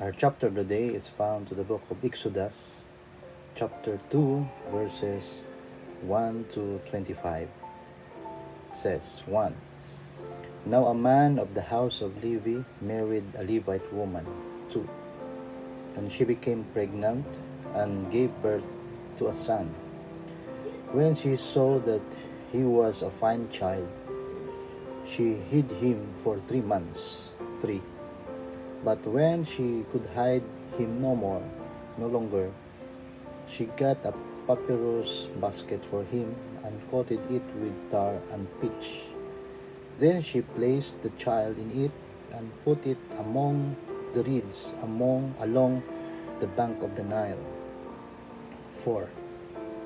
Our chapter today is found to the book of Exodus, chapter 2, verses 1 to 25. It says, 1. Now a man of the house of Levi married a Levite woman. 2. And she became pregnant and gave birth to a son. When she saw that he was a fine child, she hid him for 3 months. 3. But when she could hide him no longer, she got a papyrus basket for him and coated it with tar and pitch. Then she placed the child in it and put it among the reeds along the bank of the Nile. 4.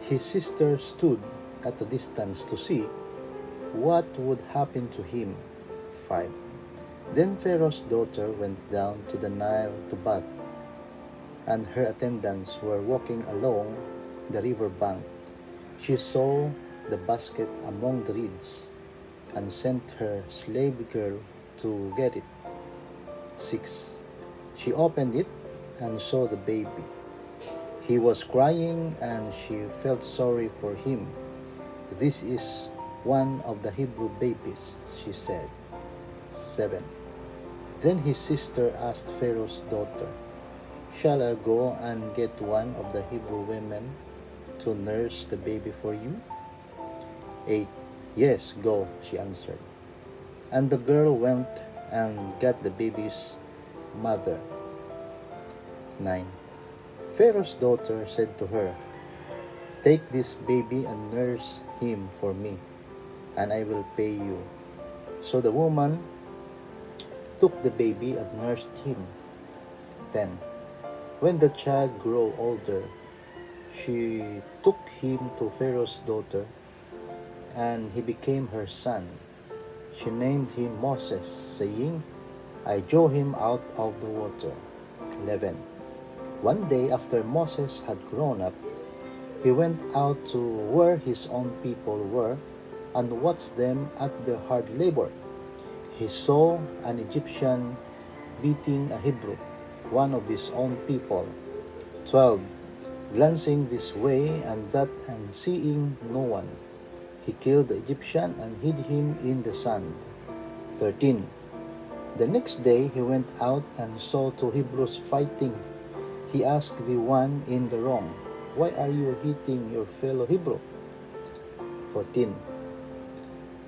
His sister stood at a distance to see what would happen to him. 5. Then Pharaoh's daughter went down to the Nile to bathe, and her attendants were walking along the river bank. She saw the basket among the reeds and sent her slave girl to get it. 6. She opened it and saw the baby. He was crying and she felt sorry for him. This is one of the Hebrew babies, she said. 7. Then his sister asked Pharaoh's daughter, Shall I go and get one of the Hebrew women to nurse the baby for you? 8. Yes, go, she answered. And the girl went and got the baby's mother. 9. Pharaoh's daughter said to her, Take this baby and nurse him for me, and I will pay you. So the woman took the baby and nursed him. 10. When the child grew older, she took him to Pharaoh's daughter, and he became her son. She named him Moses, saying, I drew him out of the water. 11. One day after Moses had grown up, he went out to where his own people were and watched them at their hard labor. He saw an Egyptian beating a Hebrew, one of his own people. 12. Glancing this way and that and seeing no one, he killed the Egyptian and hid him in the sand. 13. The next day he went out and saw two Hebrews fighting. He asked the one in the wrong, Why are you hitting your fellow Hebrew? 14.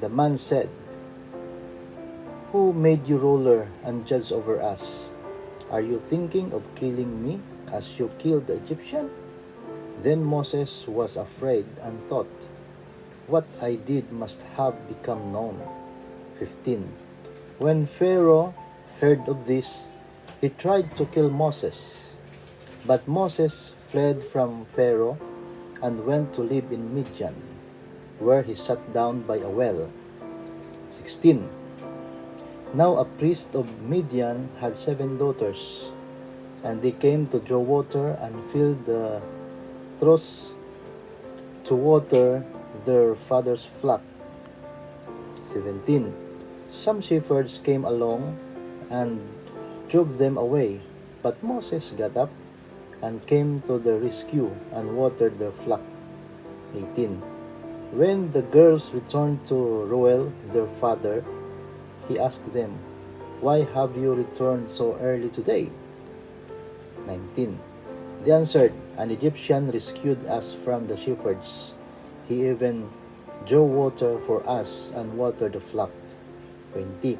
The man said, Who made you ruler and judge over us? Are you thinking of killing me as you killed the Egyptian? Then Moses was afraid and thought, What I did must have become known. 15. When Pharaoh heard of this, he tried to kill Moses. But Moses fled from Pharaoh and went to live in Midian, where he sat down by a well. 16. Now a priest of Midian had 7 daughters, and they came to draw water and filled the troughs to water their father's flock. 17. Some shepherds came along and drove them away, but Moses got up and came to their rescue and watered their flock. 18. When the girls returned to Reuel, their father, he asked them, Why have you returned so early today? 19. They answered, An Egyptian rescued us from the shepherds. He even drew water for us and watered the flock. 20.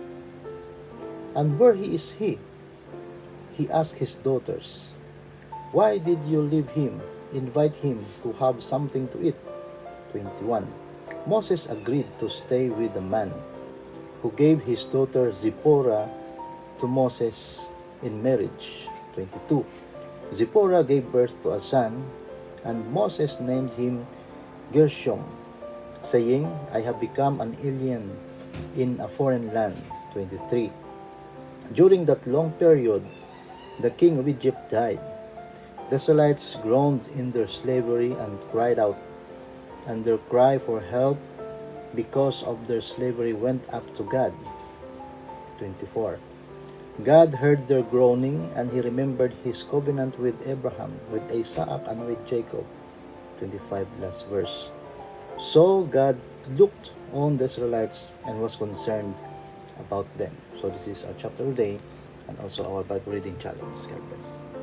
And where is he? He asked his daughters, Why did you leave him? Invite him to have something to eat. 21. Moses agreed to stay with the man who gave his daughter Zipporah to Moses in marriage. 22. Zipporah gave birth to a son, and Moses named him Gershom, saying, I have become an alien in a foreign land. 23. During that long period, the king of Egypt died. The Israelites groaned in their slavery and cried out, and their cry for help because of their slavery went up to God. 24. God heard their groaning, and he remembered his covenant with Abraham, with Isaac, and with Jacob. 25 last verse. So God looked on the Israelites and was concerned about them. So this is our chapter today and also our Bible reading challenge. God bless.